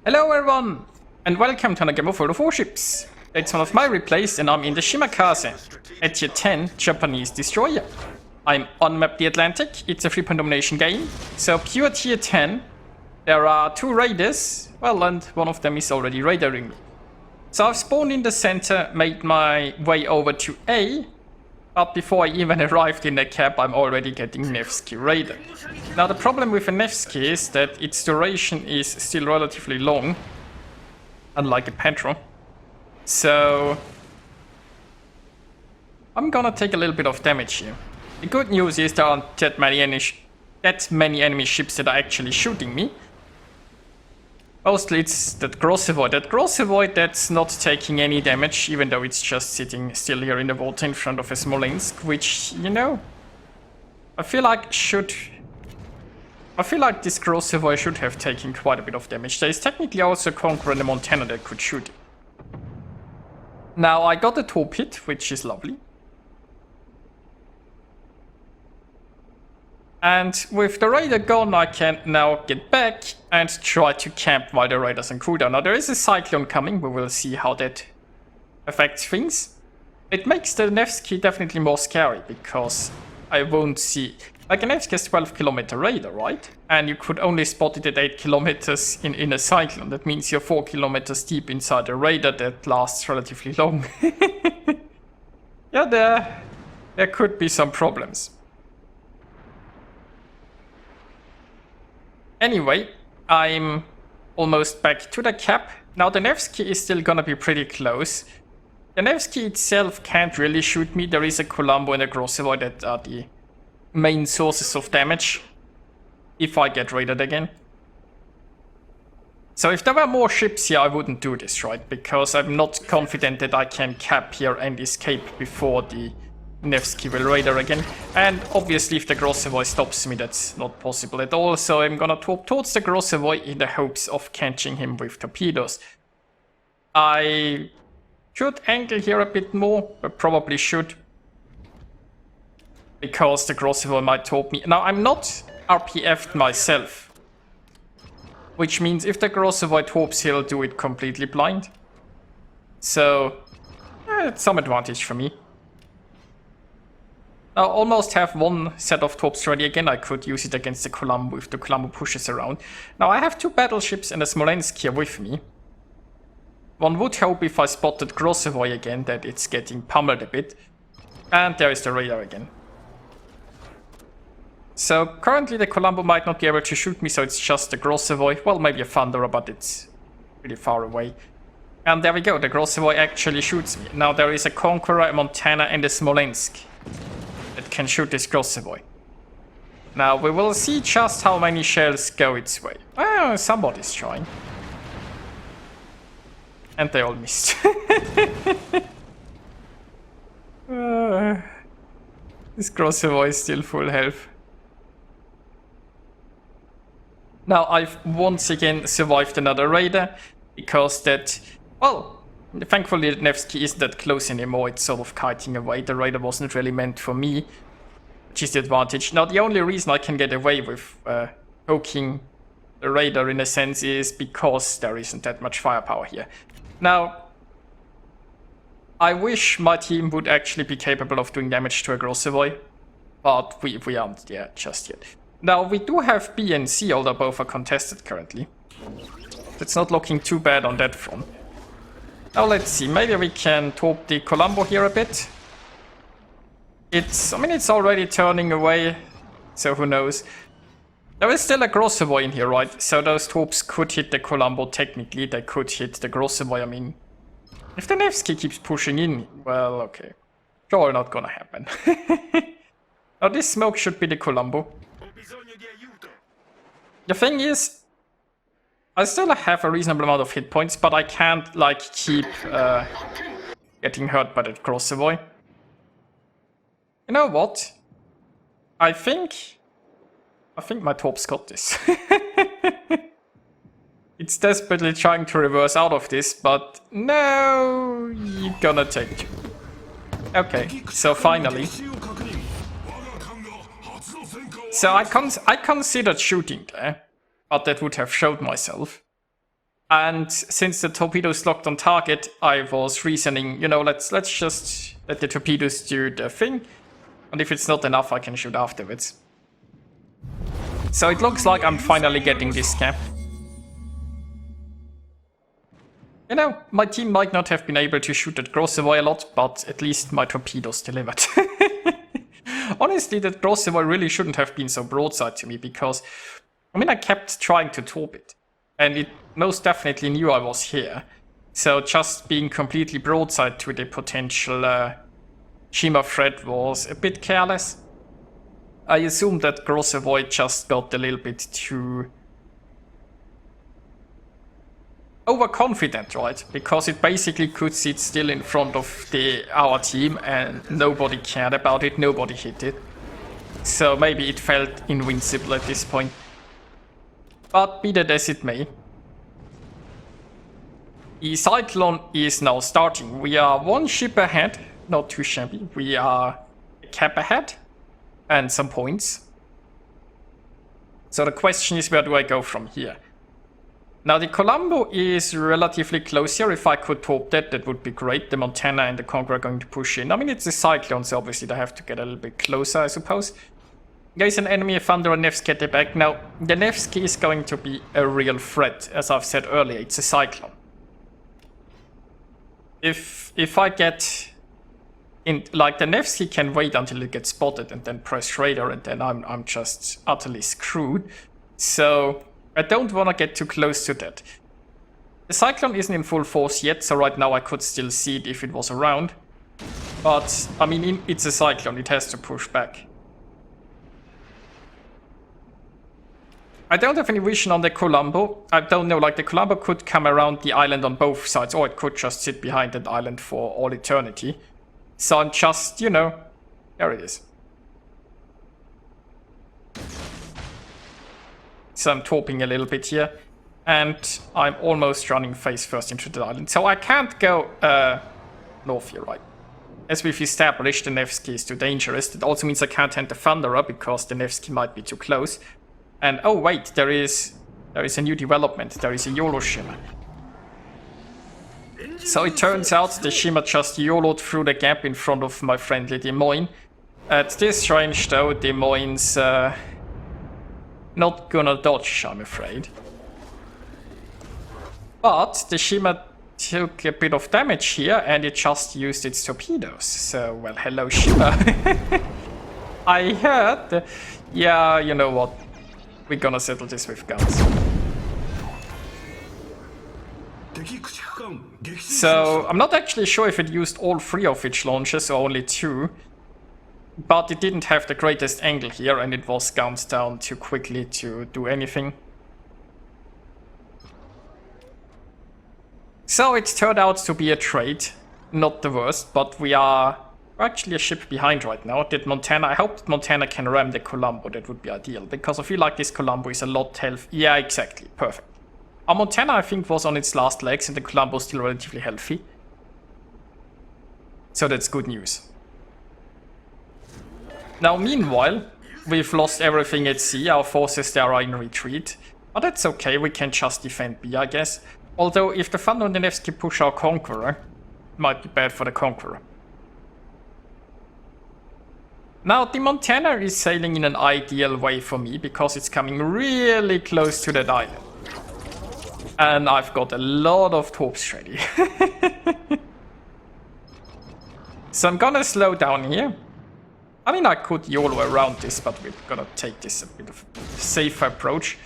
Hello everyone, and welcome to another game of World of Warships. It's one of my replays, and I'm in the Shimakaze, a tier 10 Japanese destroyer. I'm on map the Atlantic. It's a 3-point domination game, so pure tier 10. There are 2 raiders, well, and one of them is already raidering me. So I've spawned in the center, made my way over to A, but before I even arrived in the cap, I'm already getting Nevsky raided. Now the problem with a Nevsky is that its duration is still relatively long, unlike a Petro. So I'm gonna take a little bit of damage here. The good news is there aren't that many enemy ships that are actually shooting me. Mostly it's that Grossevoid. That Grossevoid that's not taking any damage, even though it's just sitting still here in the water in front of a Smolensk, which, you know, I feel like this Grossevoid should have taken quite a bit of damage. There is technically also a Conqueror in the Montana that could shoot it. Now I got a torpid, which is lovely. And with the raider gone, I can now get back and try to camp while the raider's on cooldown. Now there is a cyclone coming, we will see how that affects things. It makes the Nevsky definitely more scary, because I won't see... Like, a Nevsky is 12-kilometer raider, right? And you could only spot it at 8 kilometers in a cyclone. That means you're 4 kilometers deep inside a raider that lasts relatively long. Yeah, there could be some problems. Anyway, I'm almost back to the cap. Now the Nevsky is still gonna be pretty close. The Nevsky itself can't really shoot me. There is a Columbo and a Grossevoid that are the main sources of damage if I get raided again. So if there were more ships here, I wouldn't do this, right? Because I'm not confident that I can cap here and escape before the Nevsky will raider again. And obviously if the Grossevoid stops me, that's not possible at all. So I'm gonna torp towards the Grossevoid in the hopes of catching him with torpedoes. I should angle here a bit more, but probably should, because the Grossevoid might torp me. Now I'm not RPF'd myself, which means if the Grossevoid torps, he'll do it completely blind. So it's some advantage for me. I almost have one set of torps ready again. I could use it against the Columbo if the Columbo pushes around. Now I have 2 battleships and a Smolensk here with me. One would hope if I spotted Grossevoid again that it's getting pummeled a bit. And there is the radar again. So currently the Columbo might not be able to shoot me, so it's just the Grossevoid. Well, maybe a Thunderer, but it's pretty far away. And there we go, the Grossevoid actually shoots me. Now there is a Conqueror, a Montana and a Smolensk that can shoot this Grossevoid. Now we will see just how many shells go its way. Oh, somebody's trying. And they all missed. This Grossevoid is still full health. Now I've once again survived another raider, because that, well, thankfully the Nevsky isn't that close anymore. It's sort of kiting away. The raider wasn't really meant for me, which is the advantage. Now the only reason I can get away with poking the raider in a sense is because there isn't that much firepower here. Now I wish my team would actually be capable of doing damage to a Grossevoid, but we aren't there just yet. Now we do have B and C, although both are contested currently. It's not looking too bad on that front. Now let's see, maybe we can torp the Columbo here a bit. I mean, it's already turning away, so who knows. There is still a Grossevoid in here, right? So those torps could hit the Columbo technically, they could hit the Grossevoid. I mean, if the Nevsky keeps pushing in, well, okay. Sure, not gonna happen. Now this smoke should be the Columbo. The thing is, I still have a reasonable amount of hit points, but I can't, like, keep getting hurt by that Grossevoid. You know what? I think my torps got this. It's desperately trying to reverse out of this, but no, you're gonna take it. Okay, so finally. So I considered shooting there, but that would have showed myself. And since the torpedoes locked on target, I was reasoning, you know, let's just let the torpedoes do the thing. And if it's not enough, I can shoot afterwards. So it looks like I'm finally getting this cap. You know, my team might not have been able to shoot at Grossevoy a lot, but at least my torpedoes delivered. Honestly, that Grossevoy really shouldn't have been so broadside to me, because, I mean, I kept trying to torp it. And it most definitely knew I was here. So just being completely broadside to the potential Shima threat was a bit careless. I assume that Grossevoy just got a little bit too overconfident, right? Because it basically could sit still in front of our team and nobody cared about it, nobody hit it. So maybe it felt invincible at this point. But be that as it may, the cyclone is now starting. We are one ship ahead, not too shabby. We are a cap ahead and some points. So the question is, where do I go from here? Now the Colombo is relatively close here. If I could torp that, that would be great. The Montana and the Conqueror are going to push in. I mean, it's a cyclone, so obviously they have to get a little bit closer, I suppose. There's an enemy, a Thunder, and Nevsky at the back. Now, the Nevsky is going to be a real threat. As I've said earlier, it's a cyclone. If I get in, like, the Nevsky can wait until it gets spotted and then press radar, and then I'm just utterly screwed. So I don't want to get too close to that. The cyclone isn't in full force yet, so right now I could still see it if it was around. But, I mean, it's a cyclone, it has to push back. I don't have any vision on the Colombo. I don't know, like, the Colombo could come around the island on both sides, or it could just sit behind that island for all eternity. So I'm just, you know, there it is. So I'm torping a little bit here, and I'm almost running face first into the island. So I can't go north here, right? As we've established, the Nevsky is too dangerous. That also means I can't enter Thunderer, because the Nevsky might be too close. And oh wait, there is a new development. There is a YOLO Shima. So it turns out the Shima just YOLO'd through the gap in front of my friendly Des Moines. At this range though, Des Moines not gonna dodge, I'm afraid. But the Shima took a bit of damage here and it just used its torpedoes. So, well, hello Shima. I heard, yeah, you know what, we're gonna settle this with guns. So, I'm not actually sure if it used all 3 of its launches or only 2. But it didn't have the greatest angle here and it was gunned down too quickly to do anything. So it turned out to be a trade. Not the worst, but we're actually a ship behind right now. I hope that Montana can ram the Colombo, that would be ideal. Because I feel like this Colombo is a lot healthy. Yeah, exactly, perfect. Our Montana, I think, was on its last legs and the Colombo is still relatively healthy. So that's good news. Now, meanwhile, we've lost everything at sea. Our forces there are in retreat. But that's okay, we can just defend B, I guess. Although, if the Thunder and the Nevsky push our Conqueror, it might be bad for the Conqueror. Now, the Montana is sailing in an ideal way for me, because it's coming really close to that island. And I've got a lot of torps ready. So I'm gonna slow down here. I mean, I could YOLO around this, but we're gonna take this a bit of a safer approach.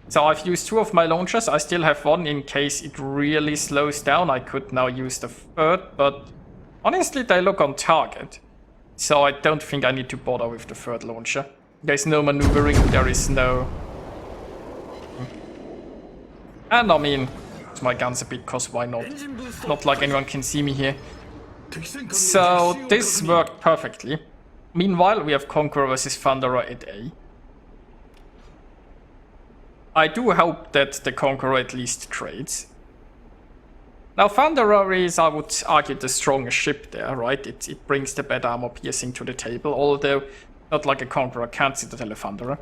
So I've used 2 of my launchers. I still have 1 in case it really slows down. I could now use the 3rd, but honestly, they look on target. So I don't think I need to bother with the 3rd launcher. There's no maneuvering, there is no... And I mean, my gun's a bit, cause why not? Not like anyone can see me here. So this worked perfectly. Meanwhile, we have Conqueror versus Thunderer at A. I do hope that the Conqueror at least trades. Now, Thunderer is, I would argue, the strongest ship there, right? It brings the better armor piercing to the table, although not like a Conqueror can't citadel a Thunderer.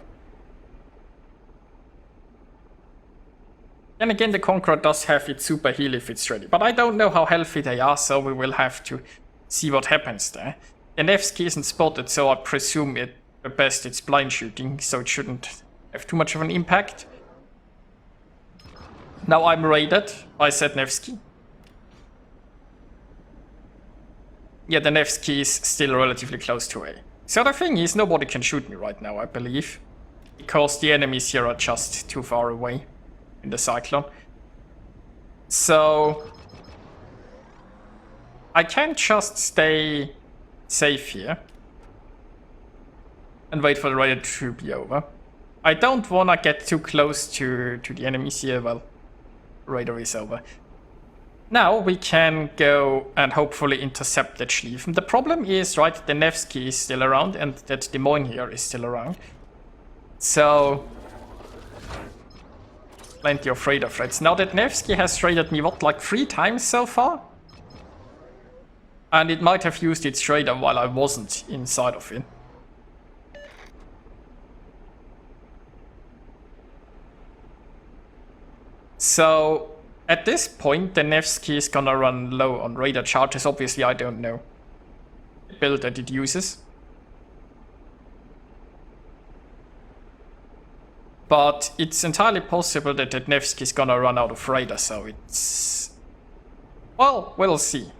Then again, the Conqueror does have its super heal if it's ready. But I don't know how healthy they are, so we will have to see what happens there. The Nevsky isn't spotted, so I presume at best it's blind shooting, so it shouldn't have too much of an impact. Now I'm raided by said Nevsky. Yeah, the Nevsky is still relatively close to A. So the thing is, nobody can shoot me right now, I believe. Because the enemies here are just too far away in the cyclone. So I can just stay safe here and wait for the raider to be over. I don't want to get too close to the enemies here. Well, raider is over. Now we can go and hopefully intercept that Schlieffen. The problem is, right, the Nevsky is still around and that Des Moines here is still around. So plenty of raider threats. Now that Nevsky has raided me, what, like 3 times so far? And it might have used its raider while I wasn't inside of it. So at this point, the Nevsky is gonna run low on radar charges. Obviously, I don't know the build that it uses. But it's entirely possible that the Nevsky is gonna run out of radar, so it's... well, we'll see.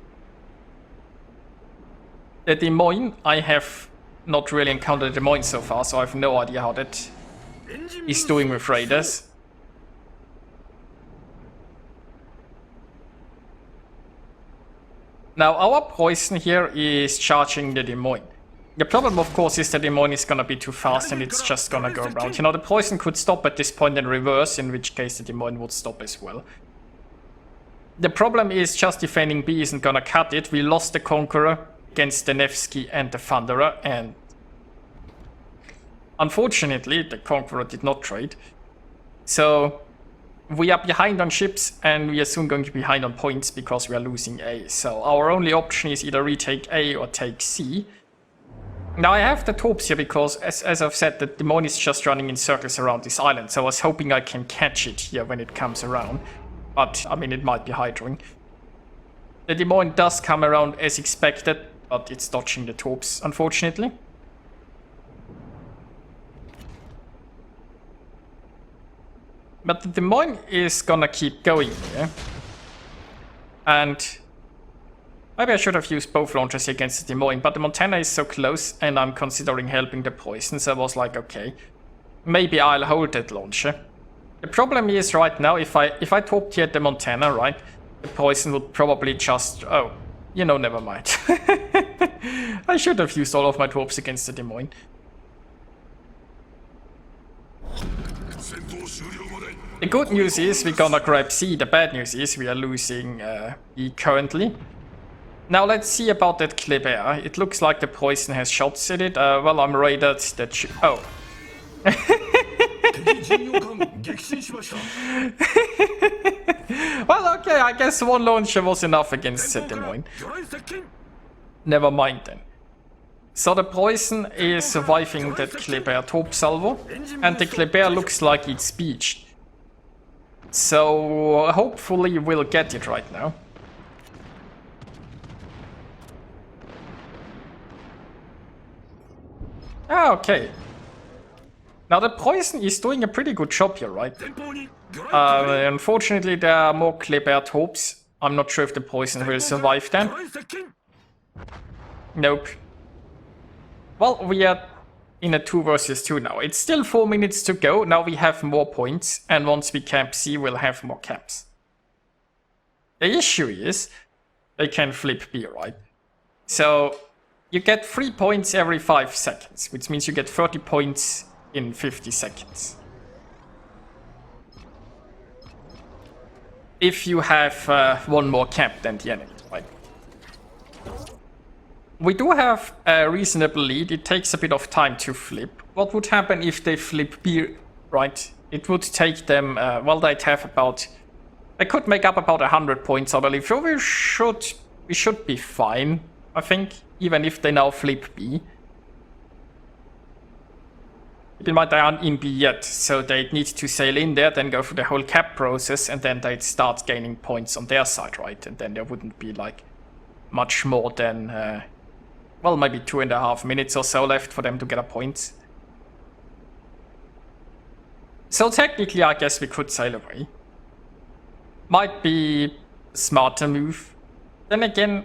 The Des Moines, I have not really encountered Des Moines so far, so I have no idea how that is doing with raiders. Now, our poison here is charging the Des Moines. The problem, of course, is that the Des Moines is gonna be too fast and it's just gonna go around. You know, the poison could stop at this point and reverse, in which case the Des Moines would stop as well. The problem is just defending B isn't gonna cut it. We lost the Conqueror against the Nevsky and the Thunderer, and unfortunately, the Conqueror did not trade. So we are behind on ships, and we are soon going to be behind on points because we are losing A. So our only option is either retake A or take C. Now I have the torps here because, as I've said, the Des Moines is just running in circles around this island. So I was hoping I can catch it here when it comes around. But, I mean, it might be hydroing. The Des Moines does come around as expected, but it's dodging the torps, unfortunately. But the Des Moines is gonna keep going here. And maybe I should have used both launchers against the Des Moines, but the Montana is so close and I'm considering helping the poison, so I was like, okay, maybe I'll hold that launcher. The problem is right now, if I top tier the Montana, right, the poison would probably just, oh, you know, never mind. I should have used all of my torps against the Des Moines. The good news is we're gonna grab C. The bad news is we are losing E currently. Now let's see about that Kleber. It looks like the poison has shots at it. Well, I'm raided that oh. Well, okay, I guess one launcher was enough against the Des Moines. Never mind then. So the poison is surviving that Kleber top salvo, and the Kleber looks like it's beached. So hopefully we'll get it right now. Ah, okay. Now the poison is doing a pretty good job here, right? Unfortunately there are more Kleber torps. I'm not sure if the poison will survive then. Nope. Well, we are in a 2 versus 2 now. It's still 4 minutes to go. Now we have more points, and once we camp C, we'll have more camps. The issue is, they can flip B, right? So, you get 3 points every 5 seconds, which means you get 30 points in 50 seconds. If you have one more camp than the enemy, right? We do have a reasonable lead. It takes a bit of time to flip. What would happen if they flip B, right? It would take them, well, they'd have about... They could make up about 100 points, I believe. So we should be fine, I think, even if they now flip B. keep in mind they aren't in B yet, so they'd need to sail in there, then go through the whole cap process, and then they'd start gaining points on their side, right? And then there wouldn't be like much more than, well, maybe 2.5 minutes or so left for them to get a point. So technically, I guess we could sail away. Might be a smarter move. Then again,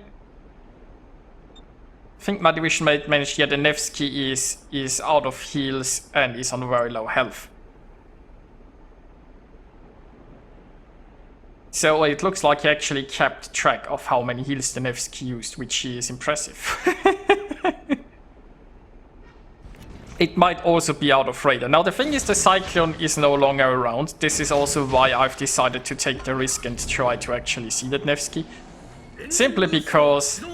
I think my division mate managed here. The Nevsky is out of heals and is on very low health. So it looks like he actually kept track of how many heals the Nevsky used, which is impressive. It might also be out of radar. Now the thing is, the Cyclone is no longer around. This is also why I've decided to take the risk and try to actually see that Nevsky. Simply because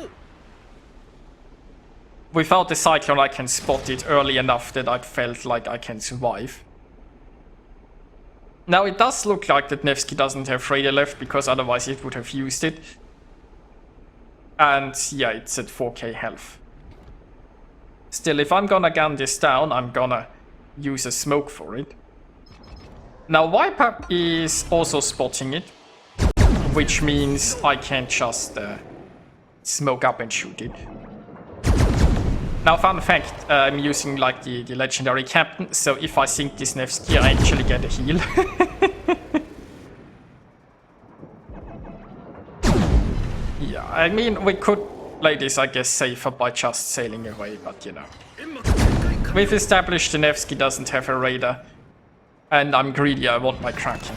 without the Cyclone I can spot it early enough that I felt like I can survive. Now it does look like that Nevsky doesn't have radar left, because otherwise it would have used it. And yeah, it's at 4k health. Still, if I'm gonna gun this down, I'm gonna use a smoke for it. Now Wiper is also spotting it, which means I can just smoke up and shoot it. Now fun fact, I'm using like the legendary captain, so if I sink this Nevsky I actually get a heal. Yeah, I mean we could play this, I guess, safer by just sailing away, but you know. We've established the Nevsky doesn't have a radar, and I'm greedy, I want my Kraken.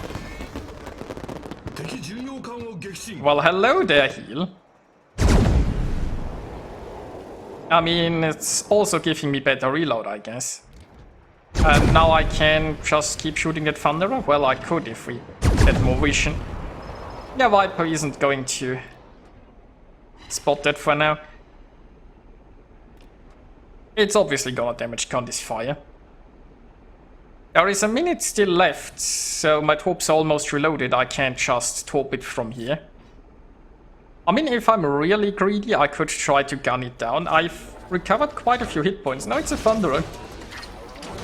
Well, hello there, heal. I mean, it's also giving me better reload, I guess. And now I can just keep shooting at Thunderer? Well, I could if we had more vision. Yeah, Viper isn't going to spot that for now. It's obviously gonna damage Condi's fire. There is a minute still left, so my torps are almost reloaded. I can't just torp it from here. I mean, if I'm really greedy, I could try to gun it down. I've recovered quite a few hit points. Now it's a Thunderer.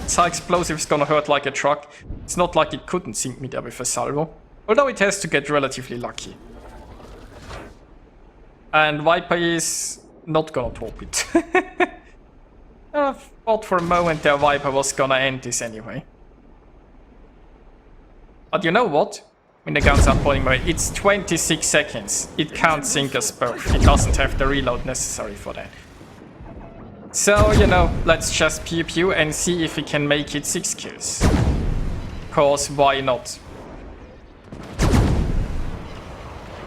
Its high explosive is gonna hurt like a truck. It's not like it couldn't sink me there with a salvo. Although it has to get relatively lucky. And Viper is not gonna torp it. I thought for a moment there Viper was gonna end this anyway. But you know what? When the guns are pointing away, it's 26 seconds. It can't sink us both. It doesn't have the reload necessary for that. So, you know, let's just pew pew and see if we can make it 6 kills. Cause why not?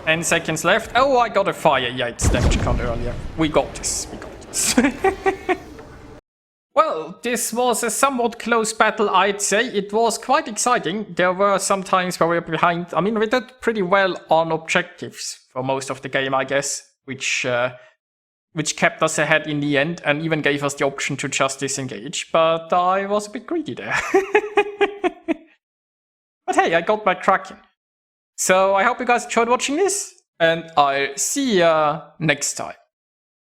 10 seconds left. Oh, I got a fire. Yeah, it's damage count earlier. We got this. We got this. Well, this was a somewhat close battle, I'd say. It was quite exciting. There were some times where we were behind. I mean, we did pretty well on objectives for most of the game, I guess, which kept us ahead in the end and even gave us the option to just disengage. But I was a bit greedy there. But hey, I got my Kraken. So I hope you guys enjoyed watching this, and I'll see ya next time.